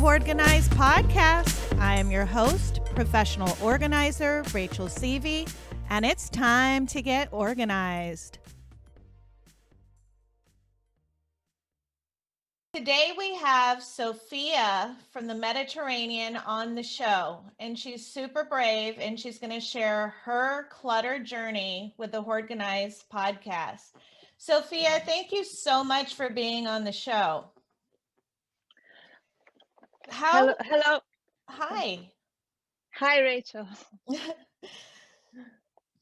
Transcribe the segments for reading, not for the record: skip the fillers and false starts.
Hoardganize Podcast. I am your host, professional organizer Rachel Seavey, and it's time to get organized. Today we have Sophia from the Mediterranean on the show, and she's super brave, and she's going to share her clutter journey with the Hoardganize Podcast. Sophia, thank you so much for being on the show. Hello. Hi. Hi, Rachel.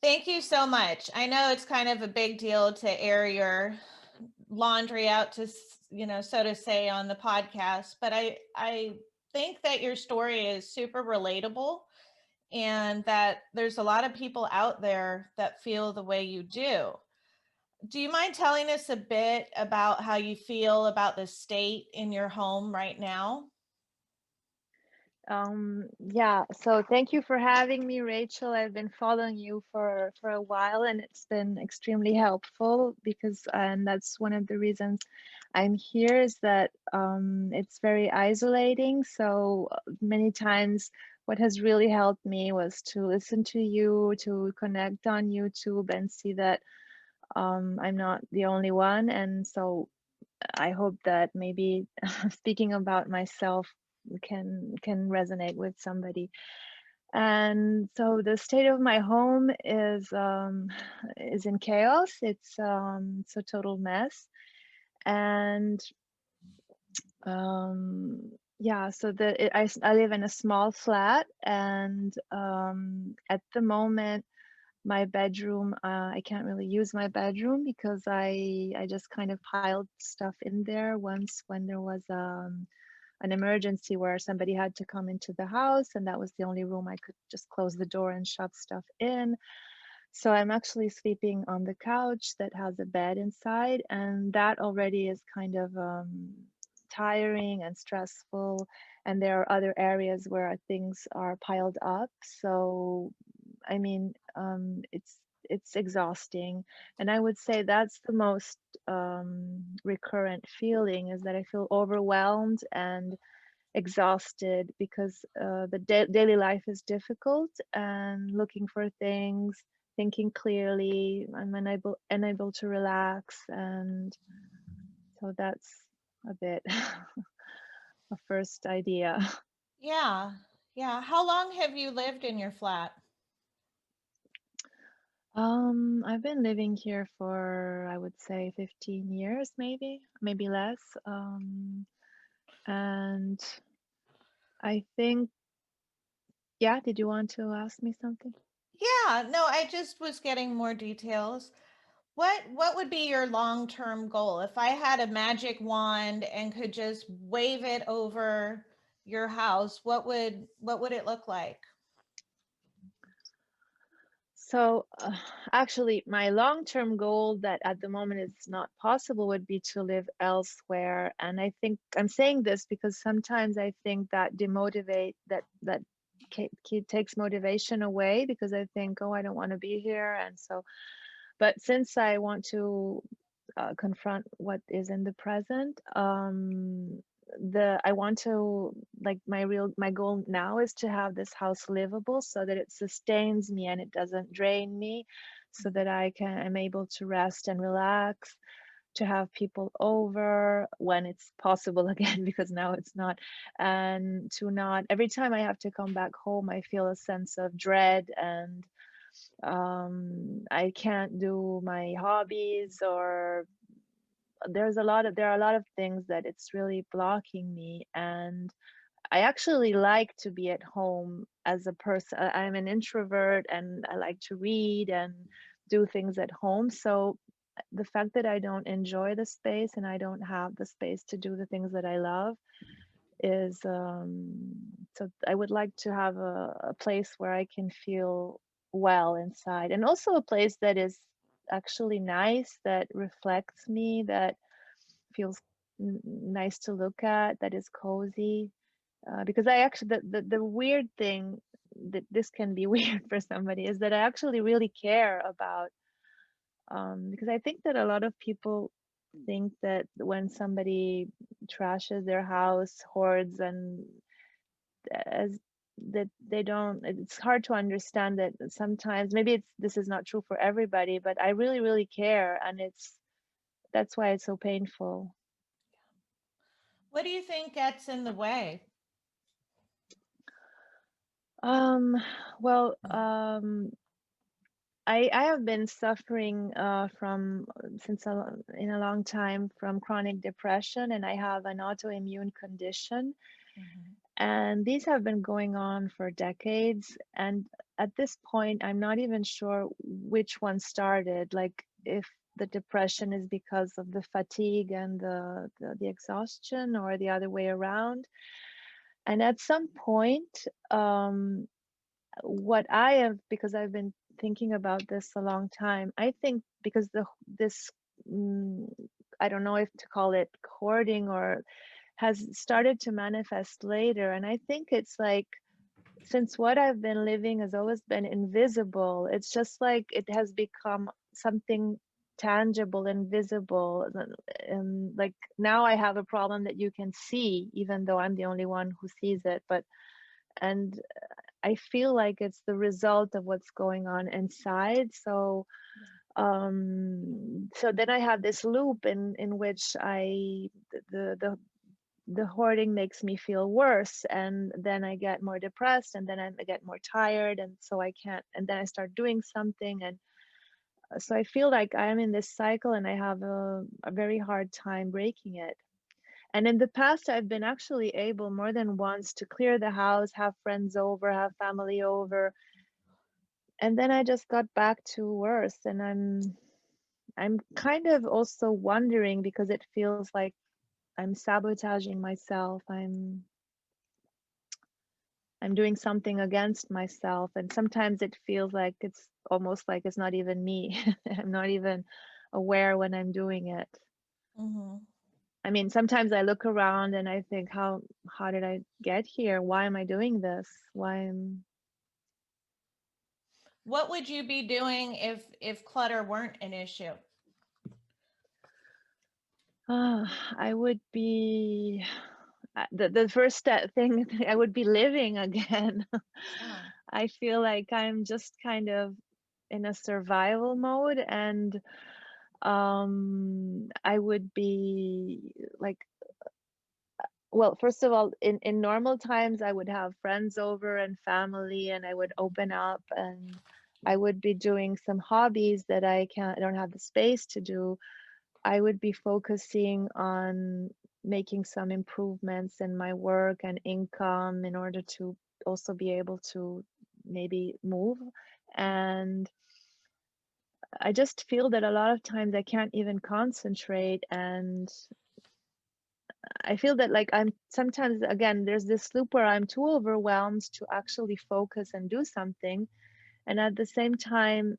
Thank you so much. I know it's kind of a big deal to air your laundry out to, so to say, on the podcast, but I think that your story is super relatable and that there's a lot of people out there that feel the way you do. Do you mind telling us a bit about how you feel about the state in your home right now? So thank you for having me, Rachel. I've been following you for a while, and it's been extremely helpful and that's one of the reasons I'm here, is that it's very isolating. So many times what has really helped me was to listen to you, to connect on YouTube and see that I'm not the only one. And so I hope that maybe speaking about myself can resonate with somebody. And so the state of my home is in chaos. It's a total mess. And I live in a small flat, and at the moment my bedroom, I can't really use my bedroom because I just kind of piled stuff in there once when there was an emergency where somebody had to come into the house, and that was the only room I could just close the door and shove stuff in. So I'm actually sleeping on the couch that has a bed inside, and that already is kind of tiring and stressful. And there are other areas where things are piled up. So I mean, it's exhausting, and I would say that's the most recurrent feeling, is that I feel overwhelmed and exhausted because the daily life is difficult, and looking for things, thinking clearly, I'm unable to relax, and so that's a bit a first idea. Yeah. How long have you lived in your flat? I've been living here for, I would say, 15 years, maybe less. And I think, yeah, did you want to ask me something? Yeah, no, I just was getting more details. What would be your long-term goal? If I had a magic wand and could just wave it over your house, what would it look like? So, actually, my long-term goal that at the moment is not possible would be to live elsewhere. And I think I'm saying this because sometimes I think that takes motivation away, because I think, oh, I don't want to be here. And so, but since I want to confront what is in the present, I want to, like, my goal now is to have this house livable so that it sustains me and it doesn't drain me, so that I'm able to rest and relax, to have people over when it's possible again, because now it's not, and to not, every time I have to come back home, I feel a sense of dread, and I can't do my hobbies, or there are a lot of things that it's really blocking me. And I actually like to be at home as a person. I'm an introvert, and I like to read and do things at home. So the fact that I don't enjoy the space and I don't have the space to do the things that I love is so I would like to have a place where I can feel well inside, and also a place that is actually nice, that reflects me, that feels nice to look at, that is cozy. Because I actually, the weird thing, that this can be weird for somebody, is that I actually really care about, because I think that a lot of people think that when somebody trashes their house, hoards, and as that they don't, it's hard to understand that sometimes maybe this is not true for everybody, but I really, really care, and that's why it's so painful. What do you think gets in the way? Um, well, I have been suffering from in a long time from chronic depression, and I have an autoimmune condition, Mhm. and these have been going on for decades. And at this point, I'm not even sure which one started. Like if the depression is because of the fatigue and the exhaustion, or the other way around. And at some point, what I have, because I've been thinking about this a long time, I think because this mm, I don't know if to call it hoarding, or has started to manifest later. And I think it's like, since what I've been living has always been invisible, it's just like it has become something tangible and visible. And like now I have a problem that you can see, even though I'm the only one who sees it. But and I feel like it's the result of what's going on inside. So then I have this loop in which the hoarding makes me feel worse, and then I get more depressed, and then I get more tired, and so I can't, and then I start doing something. And so I feel like I am in this cycle, and I have a very hard time breaking it. And in the past, I've been actually able more than once to clear the house, have friends over, have family over, and then I just got back to worse. And I'm kind of also wondering, because it feels like I'm sabotaging myself. I'm doing something against myself, and sometimes it feels like it's almost like it's not even me. I'm not even aware when I'm doing it. Mhm. I mean, sometimes I look around and I think, how did I get here? Why am I doing this? Why am What would you be doing if clutter weren't an issue? I would be the first step thing I would be living again. Yeah. I feel like I'm just kind of in a survival mode, and I would be like, well, first of all, in normal times I would have friends over and family, and I would open up, and I would be doing some hobbies that I don't have the space to do. I would be focusing on making some improvements in my work and income in order to also be able to maybe move. And I just feel that a lot of times I can't even concentrate, and I feel that like I'm sometimes, again, there's this loop where I'm too overwhelmed to actually focus and do something. And at the same time,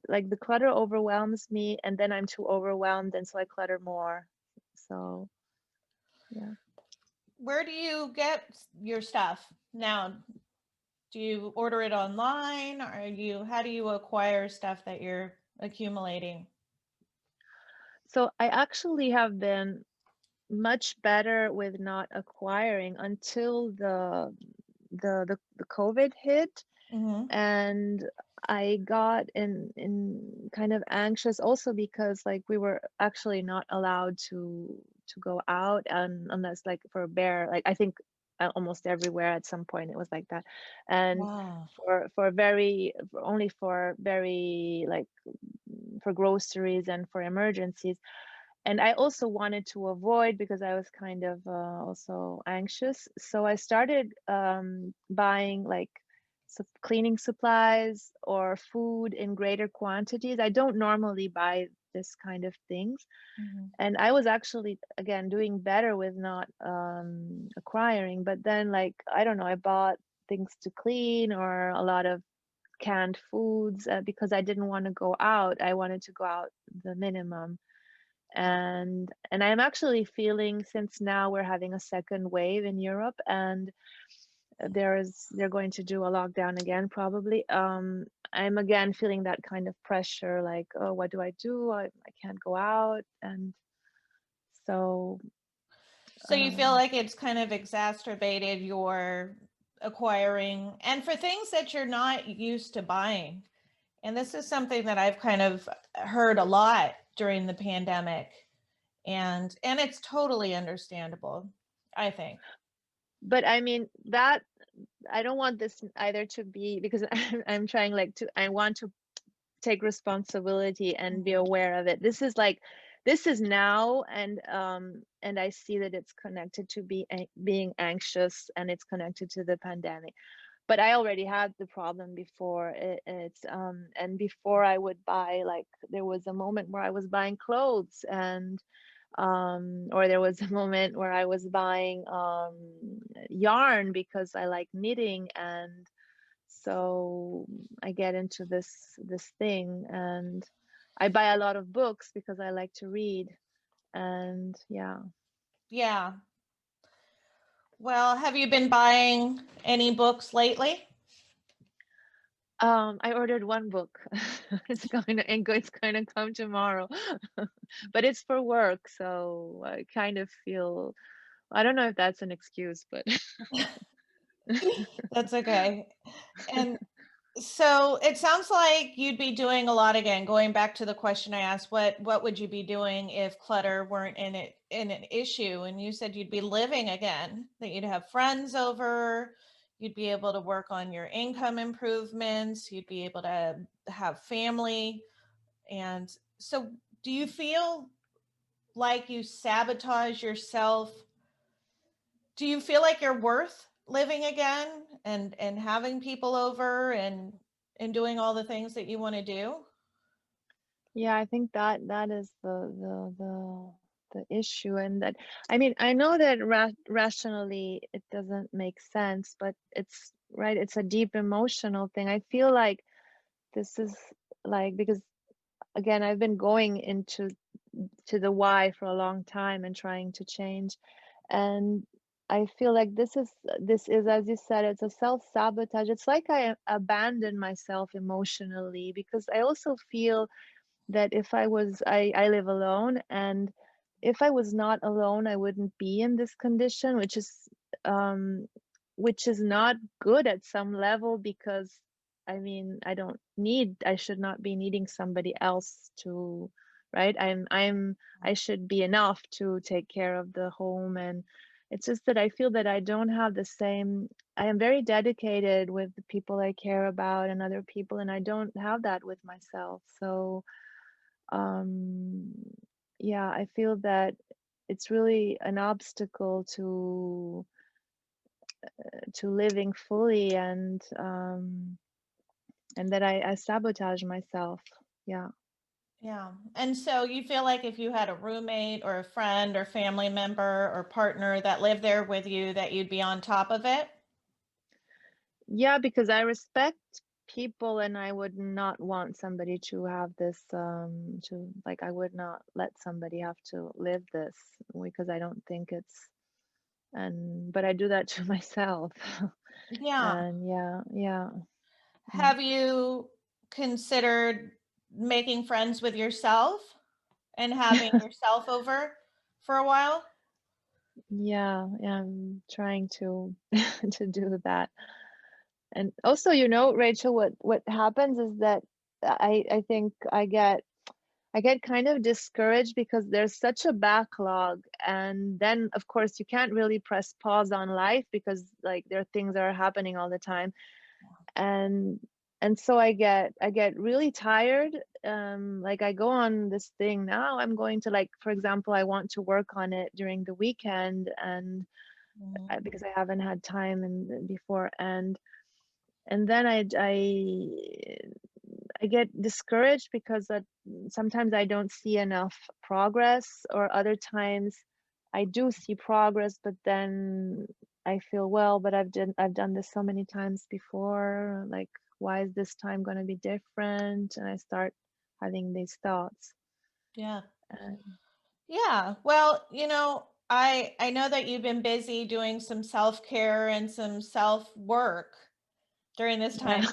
like the clutter overwhelms me, and then I'm too overwhelmed, and so I clutter more. So yeah. Where do you get your stuff now? Do you order it online? How do you acquire stuff that you're accumulating? So I actually have been much better with not acquiring until the COVID hit. Mhm. And I got in kind of anxious also, because like we were actually not allowed to go out, and unless like for a bear, like I think almost everywhere at some point it was like that. And Wow. only for very like for groceries and for emergencies. And I also wanted to avoid, because I was kind of also anxious. So I started buying like cleaning supplies or food in greater quantities. I don't normally buy this kind of things. Mhm. And I was actually, again, doing better with not acquiring. But then, like, I don't know, I bought things to clean, or a lot of canned foods, because I didn't want to go out. I wanted to go out the minimum. And I'm actually feeling, since now we're having a second wave in Europe, and they're going to do a lockdown again probably. I'm again feeling that kind of pressure, like, oh, what do I do? I can't go out, and so So you feel um, like it's kind of exacerbated your acquiring and for things that you're not used to buying. And this is something that I've kind of heard a lot during the pandemic, and it's totally understandable, I think. but I mean that I don't want this either to be, because I'm trying like to I want to take responsibility and be Mhm. aware of it. This is now, and I see that it's connected to being anxious, and it's connected to the pandemic. But I already had the problem before. And before I would buy, like, there was a moment where I was buying clothes, and or there was a moment where I was buying yarn because I like knitting, and so I get into this thing, and I buy a lot of books because I like to read, and yeah. Yeah. Well, have you been buying any books lately? I ordered one book. It's going to come tomorrow. But it's for work, so I kind of feel, I don't know if that's an excuse, but That's okay. And so it sounds like you'd be doing a lot again. Going back to the question I asked, what would you be doing if clutter weren't in an issue? And you said you'd be living again, that you'd have friends over, you'd be able to work on your income improvements, you'd be able to have family. And so do you feel like you sabotage yourself? Do you feel like you're worth living again and having people over and doing all the things that you want to do? yeah, I think that is the issue. And that, I mean, I know that rationally it doesn't make sense, but it's right, it's a deep emotional thing. I feel like this is, like, because again, I've been going into to the why for a long time and trying to change, and I feel like this is, as you said, it's a self-sabotage. It's like I abandon myself emotionally, because I also feel that if I live alone, and if I was not alone, I wouldn't be in this condition, um which is not good at some level, because I mean, I should not be needing somebody else to, right? I should be enough to take care of the home. And it's just that I feel that I don't have the same, I am very dedicated with the people I care about and other people, and I don't have that with myself. So um yeah, I feel that it's really an obstacle to living fully, and that I sabotage myself. Yeah. Yeah. And so you feel like if you had a roommate or a friend or family member or partner that lived there with you, that you'd be on top of it? Yeah, because I respect people, and I would not want somebody to have this, to, like, I would not let somebody have to live this, because I don't think it's, and but I do that to myself. Yeah. And yeah, yeah. Mm. Have you considered making friends with yourself and having yourself over for a while? Yeah, yeah, I'm trying to to do that. And also, Rachel, what happens is that I think I get kind of discouraged because there's such a backlog, and then of course you can't really press pause on life, because like there are things that are happening all the time. And so I get really tired. Like, I go on this thing now, I'm going to, like, for example, I want to work on it during the weekend, and Mhm. because I haven't had time and before, and then I get discouraged because sometimes I don't see enough progress, or other times I do see progress, but then I feel, well, but I've done this so many times before. Like, why is this time going to be different? And I start having these thoughts. Yeah. And Yeah. Well, I know that you've been busy doing some self-care and some self-work during this Yeah. time.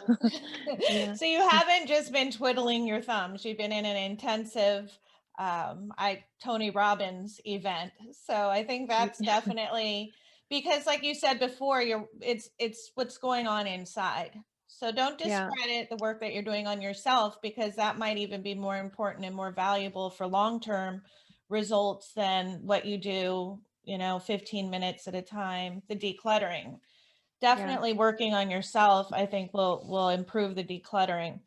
Yeah. So you haven't just been twiddling your thumbs. You've been in an intensive Tony Robbins event. So I think that's definitely, because like you said before, it's what's going on inside. So don't Yeah. discredit the work that you're doing on yourself, because that might even be more important and more valuable for long-term results than what you do, 15 minutes at a time, the decluttering. Yeah. Definitely working on yourself, I think will improve the decluttering.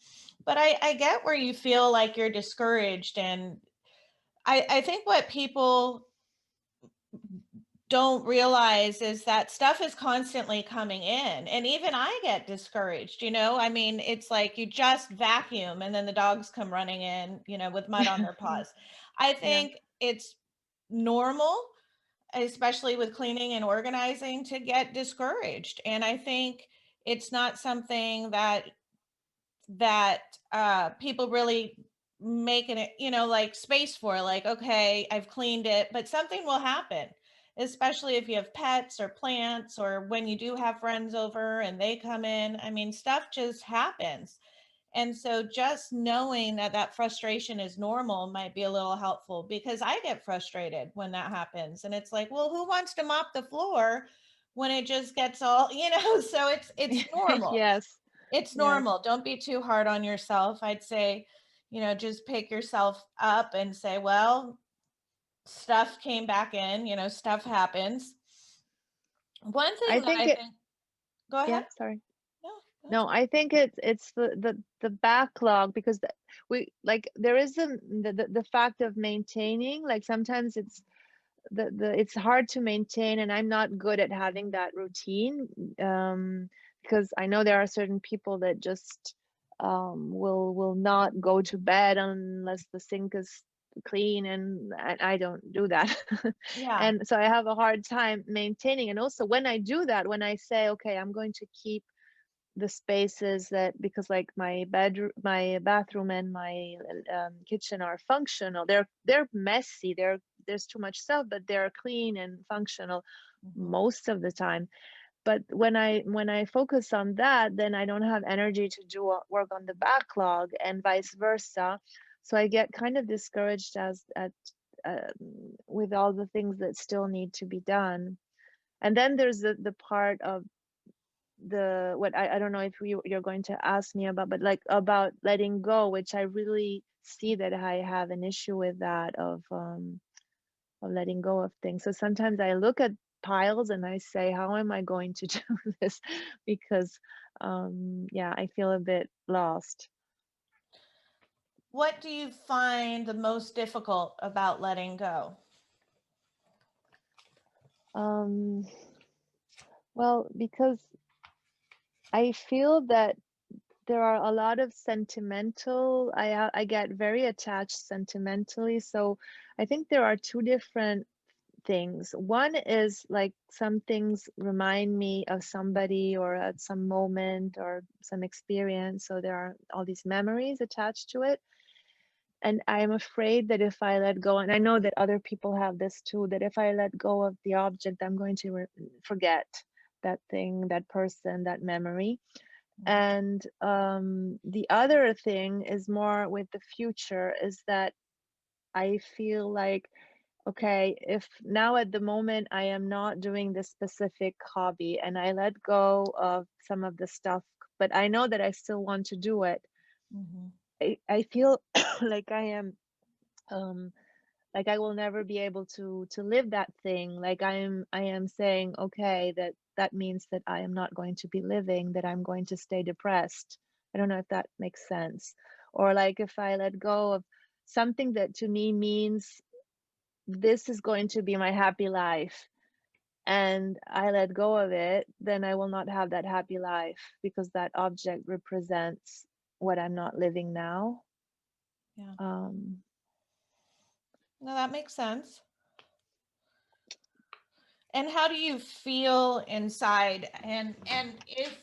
But I get where you feel like you're discouraged. And I think what people don't realize is that stuff is constantly coming in. And even I get discouraged, I mean, it's like you just vacuum and then the dogs come running in, with mud on their paws. I Yeah. think it's normal, especially with cleaning and organizing, to get discouraged. And I think it's not something that people really making it, like space for, like, okay, I've cleaned it, but something will happen, especially if you have pets or plants, or when you do have friends over and they come in. I mean, stuff just happens. And so just knowing that that frustration is normal might be a little helpful, because I get frustrated when that happens. And it's like, well, who wants to mop the floor when it just gets all, so it's normal. Yes. It's Yes. normal. Don't be too hard on yourself. I'd say, just pick yourself up and say, well, stuff came back in, stuff happens. One I thing that think I it, think, go yeah, ahead. sorry. No, that's No, I think it's the backlog, because we like there isn't the fact of maintaining. Like sometimes it's hard to maintain, and I'm not good at having that routine, because I know there are certain people that just will not go to bed unless the sink is clean, and I don't do that. yeah. And so I have a hard time maintaining. And also when I do that, when I say, okay, I'm going to keep the spaces that, because like my bedroom, my bathroom and my kitchen are functional, they're messy, there's too much stuff, but they're clean and functional Mhm. most of the time. But when I focus on that, then I don't have energy to do work on the backlog, and vice versa. So I get kind of discouraged as at with all the things that still need to be done. And then there's the part of the what I don't know if you're going to ask me about, but like about letting go, which I really see that I have an issue with, that of letting go of things. So sometimes I look at piles and I say, how am I going to do this? Because yeah, I feel a bit lost. What do you find the most difficult about letting go? um well, because I feel that there are a lot of sentimental, I get very attached sentimentally. So I think there are two different things. One is like some things remind me of somebody or at some moment or some experience. So there are all these memories attached to it. And I'm afraid that if I let go, and I know that other people have this too, that if I let go of the object, I'm going to forget that thing, that person, that memory. Mhm. And the other thing is more with the future, is that I feel like, okay, if now at the moment I am not doing this specific hobby and I let go of some of the stuff, but I know that I still want to do it, Mhm. I feel like I am um like I will never be able to live that thing. Like I am saying, okay, that means that I am not going to be living, that I'm going to stay depressed. I don't know if that makes sense. Or like if I let go of something that to me means this is going to be my happy life, and I let go of it, then I will not have that happy life, because that object represents what I'm not living now. Yeah. um No, that makes sense. And how do you feel inside? And if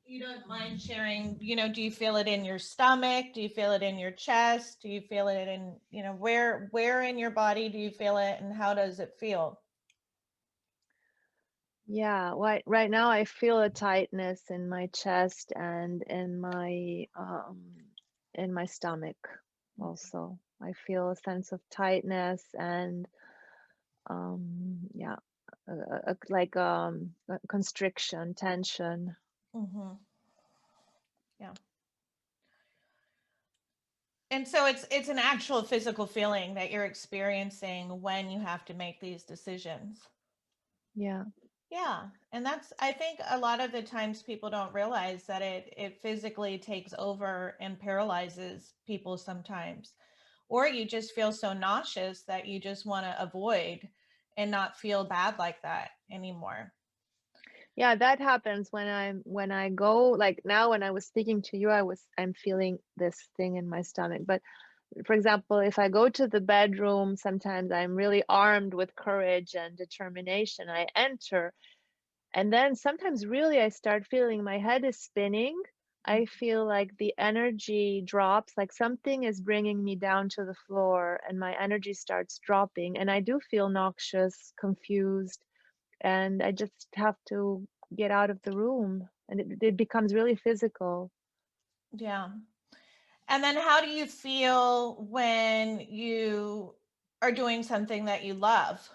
you don't mind sharing, do you feel it in your stomach? Do you feel it in your chest? Do you feel it in, where in your body do you feel it, and how does it feel? Yeah, right now I feel a tightness in my chest and in my stomach also. I feel a sense of tightness and yeah, like a constriction, tension. Mm-hmm. Yeah. And so it's an actual physical feeling that you're experiencing when you have to make these decisions. Yeah. Yeah. And I think a lot of the times people don't realize that it physically takes over and paralyzes people sometimes. Or you just feel so nauseous that you just want to avoid and not feel bad like that anymore. Yeah, that happens when I go, like now when I was speaking to you, I'm feeling this thing in my stomach. But for example, if I go to the bedroom, sometimes I'm really armed with courage and determination. I enter, and then sometimes really I start feeling my head is spinning. I feel like the energy drops, like something is bringing me down to the floor, and my energy starts dropping. And I do feel noxious, confused, and I just have to get out of the room. And it becomes really physical. Yeah. And then how do you feel when you are doing something that you love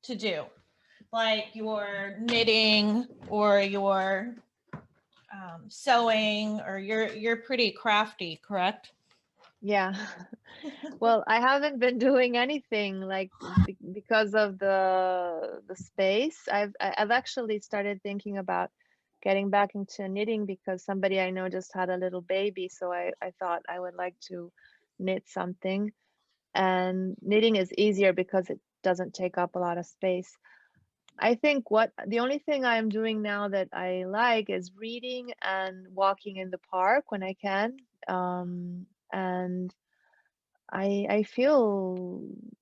to do? Like you're knitting or you're sewing, or you're pretty crafty, correct? Yeah. Well, I haven't been doing anything like because of the space. I've actually started thinking about getting back into knitting because somebody I know just had a little baby, so I thought I would like to knit something. And knitting is easier because it doesn't take up a lot of space. I think what the only thing I'm doing now that I like is reading and walking in the park when I can. And I feel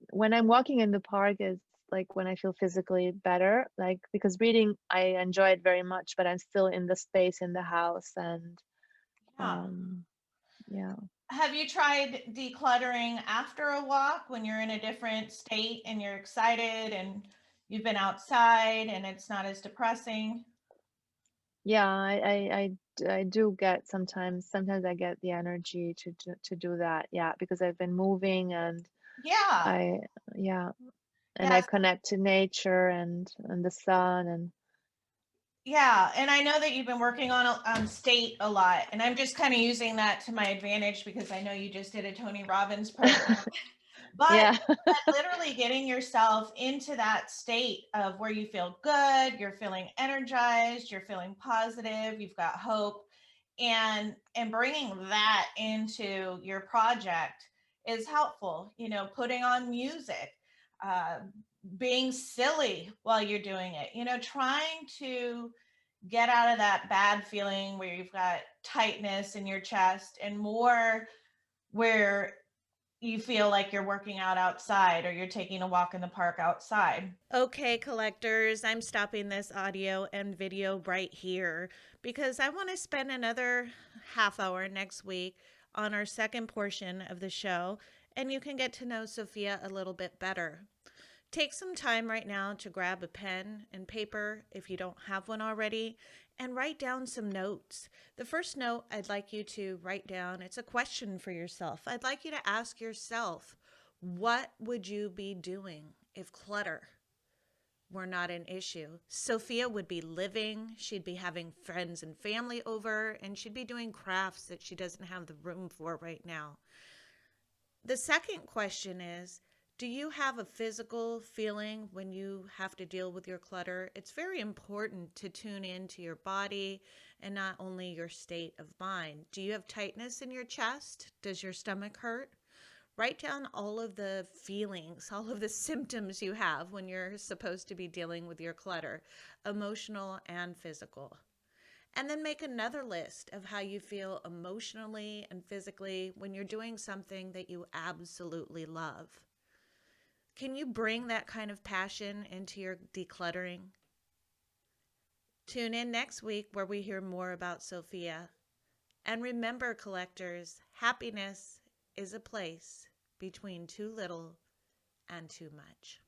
when I'm walking in the park is like when I feel physically better, like because reading I enjoy it very much, but I'm still in the space in the house and Yeah. um yeah. Have you tried decluttering after a walk when you're in a different state and you're excited and you've been outside and it's not as depressing? Yeah, I do get sometimes I get the energy to do that. Yeah, because I've been moving and Yeah. I yeah, and I Yeah. connect to nature and the sun and Yeah. And I know that you've been working on state a lot, and I'm just kind of using that to my advantage because I know you just did a Tony Robbins program. But yeah. literally getting yourself into that state of where you feel good, you're feeling energized, you're feeling positive, you've got hope, and bringing that into your project is helpful. Putting on music, uh, being silly while you're doing it, trying to get out of that bad feeling where you've got tightness in your chest, and more where you feel like you're working out outside or you're taking a walk in the park outside. Okay, collectors, I'm stopping this audio and video right here because I want to spend another half hour next week on our second portion of the show, and you can get to know Sophia a little bit better. Take some time right now to grab a pen and paper if you don't have one already, and write down some notes. The first note I'd like you to write down, it's a question for yourself. I'd like you to ask yourself, what would you be doing if clutter were not an issue? Sophia would be living, she'd be having friends and family over, and she'd be doing crafts that she doesn't have the room for right now. The second question is, do you have a physical feeling when you have to deal with your clutter? It's very important to tune into your body and not only your state of mind. Do you have tightness in your chest? Does your stomach hurt? Write down all of the feelings, all of the symptoms you have when you're supposed to be dealing with your clutter, emotional and physical. And then make another list of how you feel emotionally and physically when you're doing something that you absolutely love. Can you bring that kind of passion into your decluttering? Tune in next week where we hear more about Sophia. And remember, collectors, happiness is a place between too little and too much.